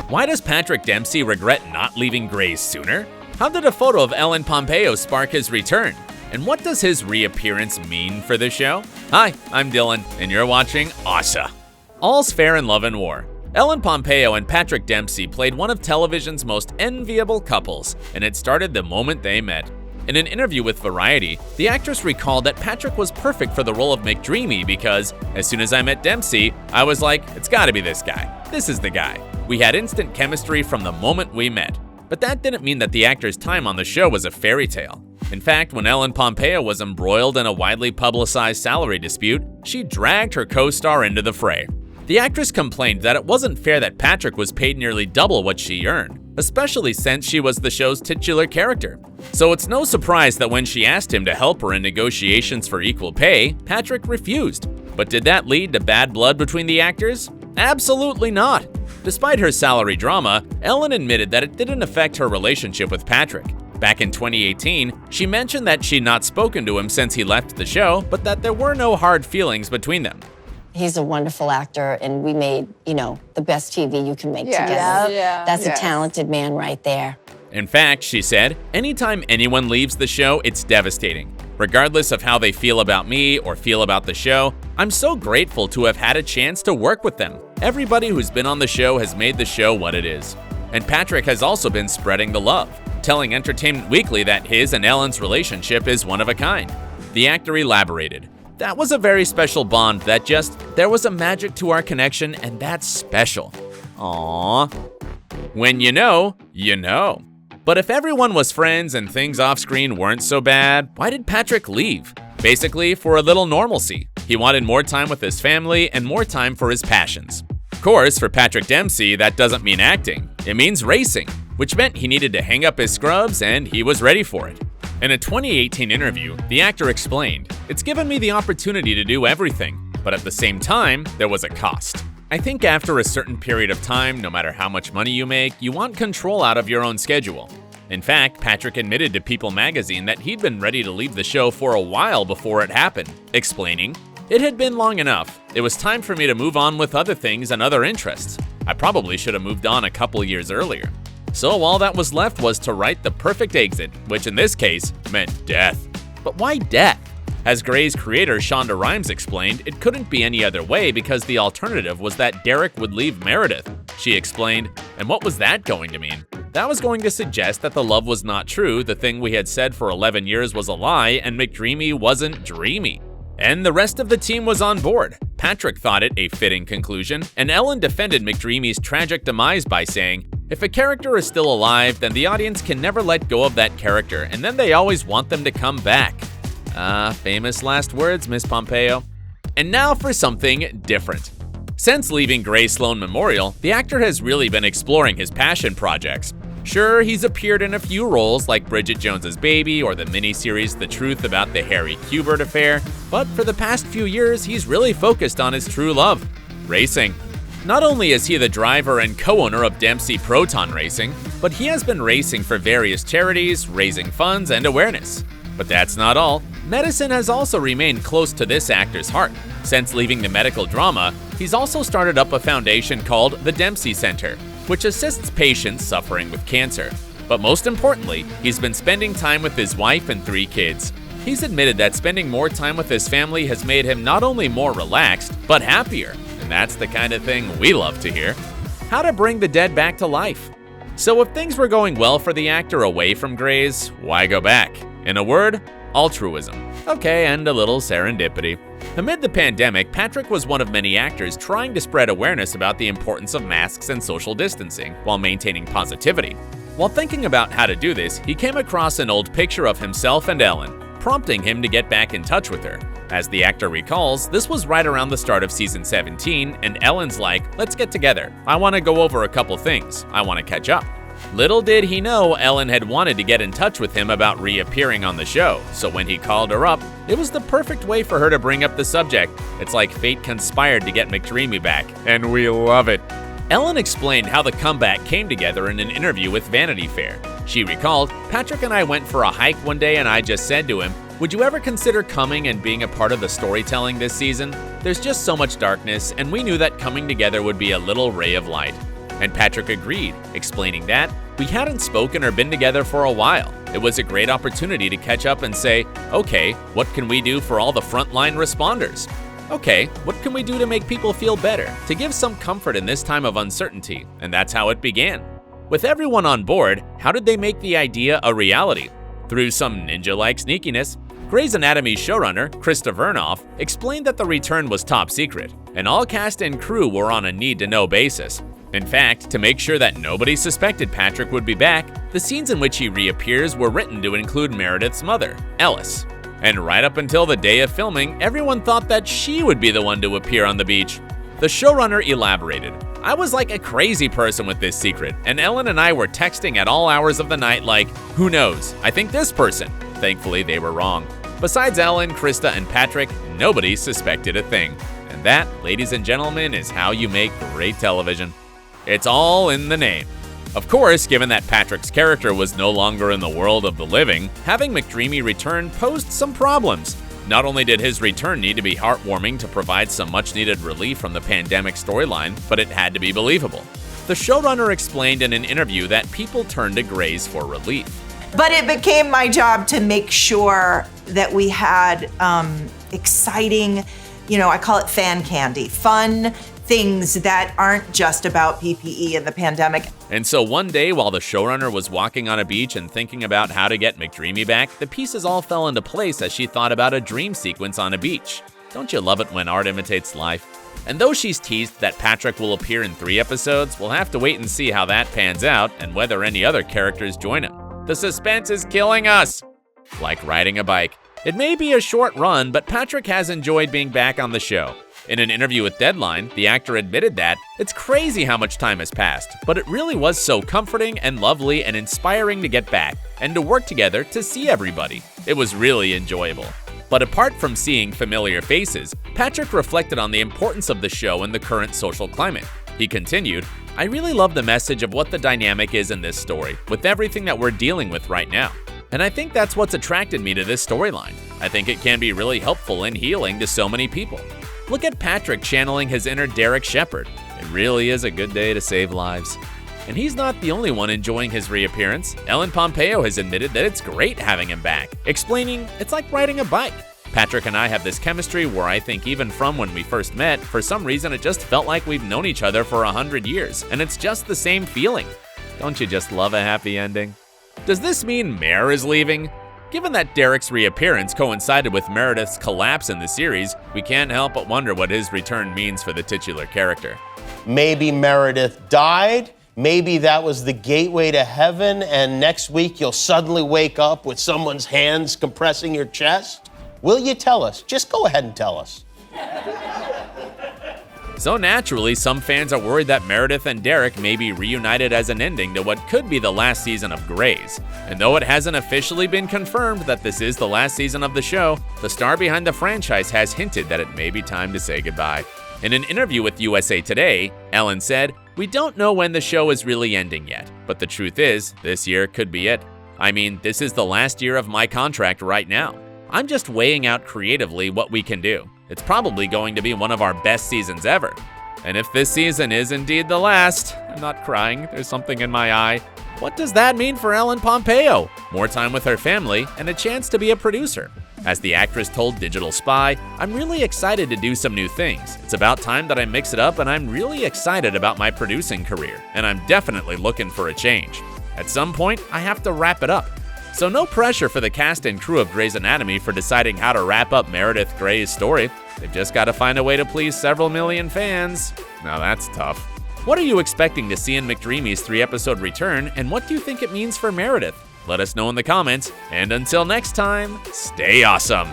Why does Patrick Dempsey regret not leaving Grey's sooner? How did a photo of Ellen Pompeo spark his return? And what does his reappearance mean for the show? Hi, I'm Dylan, and you're watching OSSA. All's fair in love and war. Ellen Pompeo and Patrick Dempsey played one of television's most enviable couples, and it started the moment they met. In an interview with Variety, the actress recalled that Patrick was perfect for the role of McDreamy because, as soon as I met Dempsey, I was like, it's gotta be this guy. This is the guy. We had instant chemistry from the moment we met. But that didn't mean that the actor's time on the show was a fairy tale. In fact, when Ellen Pompeo was embroiled in a widely publicized salary dispute, she dragged her co-star into the fray. The actress complained that it wasn't fair that Patrick was paid nearly double what she earned, especially since she was the show's titular character. So it's no surprise that when she asked him to help her in negotiations for equal pay, Patrick refused. But did that lead to bad blood between the actors? Absolutely not. Despite her salary drama, Ellen admitted that it didn't affect her relationship with Patrick. Back in 2018, she mentioned that she'd not spoken to him since he left the show, but that there were no hard feelings between them. He's a wonderful actor, and we made, the best TV you can make together. Yeah. That's a talented man right there. In fact, she said, anytime anyone leaves the show, it's devastating. Regardless of how they feel about me or feel about the show, I'm so grateful to have had a chance to work with them. Everybody who's been on the show has made the show what it is. And Patrick has also been spreading the love, telling Entertainment Weekly that his and Ellen's relationship is one of a kind. The actor elaborated, "That was a very special bond that there was a magic to our connection, and that's special. Aww. When you know, you know." But if everyone was friends and things off-screen weren't so bad, why did Patrick leave? Basically, for a little normalcy. He wanted more time with his family and more time for his passions. Of course, for Patrick Dempsey, that doesn't mean acting. It means racing, which meant he needed to hang up his scrubs, and he was ready for it. In a 2018 interview, the actor explained, "It's given me the opportunity to do everything, but at the same time, there was a cost. I think after a certain period of time, no matter how much money you make, you want control out of your own schedule." In fact, Patrick admitted to People magazine that he'd been ready to leave the show for a while before it happened, explaining, "It had been long enough. It was time for me to move on with other things and other interests. I probably should have moved on a couple years earlier." So all that was left was to write the perfect exit, which in this case meant death. But why death? As Grey's creator Shonda Rhimes explained, it couldn't be any other way because the alternative was that Derek would leave Meredith. She explained, "And what was that going to mean? That was going to suggest that the love was not true, the thing we had said for 11 years was a lie, and McDreamy wasn't dreamy." And the rest of the team was on board. Patrick thought it a fitting conclusion, and Ellen defended McDreamy's tragic demise by saying, "If a character is still alive, then the audience can never let go of that character, and then they always want them to come back." Famous last words, Miss Pompeo. And now for something different. Since leaving Grey Sloan Memorial, the actor has really been exploring his passion projects. Sure, he's appeared in a few roles like Bridget Jones's Baby or the miniseries The Truth About the Harry Kubert Affair, but for the past few years, he's really focused on his true love, racing. Not only is he the driver and co-owner of Dempsey Proton Racing, but he has been racing for various charities, raising funds and awareness. But that's not all. Medicine has also remained close to this actor's heart. Since leaving the medical drama, he's also started up a foundation called the Dempsey Center, which assists patients suffering with cancer. But most importantly, he's been spending time with his wife and 3 kids. He's admitted that spending more time with his family has made him not only more relaxed, but happier. And that's the kind of thing we love to hear. How to bring the dead back to life. So if things were going well for the actor away from Grey's, why go back? In a word, altruism. Okay, and a little serendipity. Amid the pandemic, Patrick was one of many actors trying to spread awareness about the importance of masks and social distancing while maintaining positivity. While thinking about how to do this, he came across an old picture of himself and Ellen, prompting him to get back in touch with her. As the actor recalls, this was right around the start of season 17, and Ellen's like, "Let's get together. I want to go over a couple things. I want to catch up." Little did he know Ellen had wanted to get in touch with him about reappearing on the show, so when he called her up, it was the perfect way for her to bring up the subject. It's like fate conspired to get McDreamy back, and we love it. Ellen explained how the comeback came together in an interview with Vanity Fair. She recalled, "Patrick and I went for a hike one day and I just said to him, Would you ever consider coming and being a part of the storytelling this season? There's just so much darkness, and we knew that coming together would be a little ray of light. And Patrick agreed, explaining that we hadn't spoken or been together for a while. It was a great opportunity to catch up and say, okay, what can we do for all the frontline responders? Okay, what can we do to make people feel better, to give some comfort in this time of uncertainty? And that's how it began. With everyone on board, how did they make the idea a reality? Through some ninja-like sneakiness. Grey's Anatomy showrunner, Krista Vernoff, explained that the return was top secret, and all cast and crew were on a need-to-know basis. In fact, to make sure that nobody suspected Patrick would be back, the scenes in which he reappears were written to include Meredith's mother, Ellis. And right up until the day of filming, everyone thought that she would be the one to appear on the beach. The showrunner elaborated, "I was like a crazy person with this secret, and Ellen and I were texting at all hours of the night like, who knows, I think this person." Thankfully, they were wrong. Besides Ellen, Krista, and Patrick, nobody suspected a thing. And that, ladies and gentlemen, is how you make great television. It's all in the name. Of course, given that Patrick's character was no longer in the world of the living, having McDreamy return posed some problems. Not only did his return need to be heartwarming to provide some much-needed relief from the pandemic storyline, but it had to be believable. The showrunner explained in an interview that people turned to Grey's for relief. But it became my job to make sure that we had exciting, I call it fan candy, fun things that aren't just about PPE and the pandemic. And so one day, while the showrunner was walking on a beach and thinking about how to get McDreamy back, the pieces all fell into place as she thought about a dream sequence on a beach. Don't you love it when art imitates life? And though she's teased that Patrick will appear in 3 episodes, we'll have to wait and see how that pans out and whether any other characters join him. The suspense is killing us! Like riding a bike. It may be a short run, but Patrick has enjoyed being back on the show. In an interview with Deadline, the actor admitted that it's crazy how much time has passed, but it really was so comforting and lovely and inspiring to get back and to work together to see everybody. It was really enjoyable. But apart from seeing familiar faces, Patrick reflected on the importance of the show in the current social climate. He continued, "I really love the message of what the dynamic is in this story, with everything that we're dealing with right now. And I think that's what's attracted me to this storyline. I think it can be really helpful and healing to so many people. Look at Patrick channeling his inner Derek Shepherd. It really is a good day to save lives." And he's not the only one enjoying his reappearance. Ellen Pompeo has admitted that it's great having him back, explaining it's like riding a bike. "Patrick and I have this chemistry where I think even from when we first met, for some reason it just felt like we've known each other for 100 years, and it's just the same feeling. Don't you just love a happy ending?" Does this mean Mare is leaving? Given that Derek's reappearance coincided with Meredith's collapse in the series, we can't help but wonder what his return means for the titular character. Maybe Meredith died. Maybe that was the gateway to heaven, and next week you'll suddenly wake up with someone's hands compressing your chest. Will you tell us? Just go ahead and tell us. So naturally, some fans are worried that Meredith and Derek may be reunited as an ending to what could be the last season of Grey's. And though it hasn't officially been confirmed that this is the last season of the show, the star behind the franchise has hinted that it may be time to say goodbye. In an interview with USA Today, Ellen said, "We don't know when the show is really ending yet, but the truth is, this year could be it. I mean, this is the last year of my contract right now. I'm just weighing out creatively what we can do. It's probably going to be one of our best seasons ever. And if this season is indeed the last," I'm not crying, there's something in my eye, "what does that mean for Ellen Pompeo? More time with her family and a chance to be a producer." As the actress told Digital Spy, "I'm really excited to do some new things. It's about time that I mix it up, and I'm really excited about my producing career, and I'm definitely looking for a change. At some point, I have to wrap it up." So no pressure for the cast and crew of Grey's Anatomy for deciding how to wrap up Meredith Grey's story. They've just got to find a way to please several million fans. Now that's tough. What are you expecting to see in McDreamy's 3-episode return, and what do you think it means for Meredith? Let us know in the comments, and until next time, stay awesome!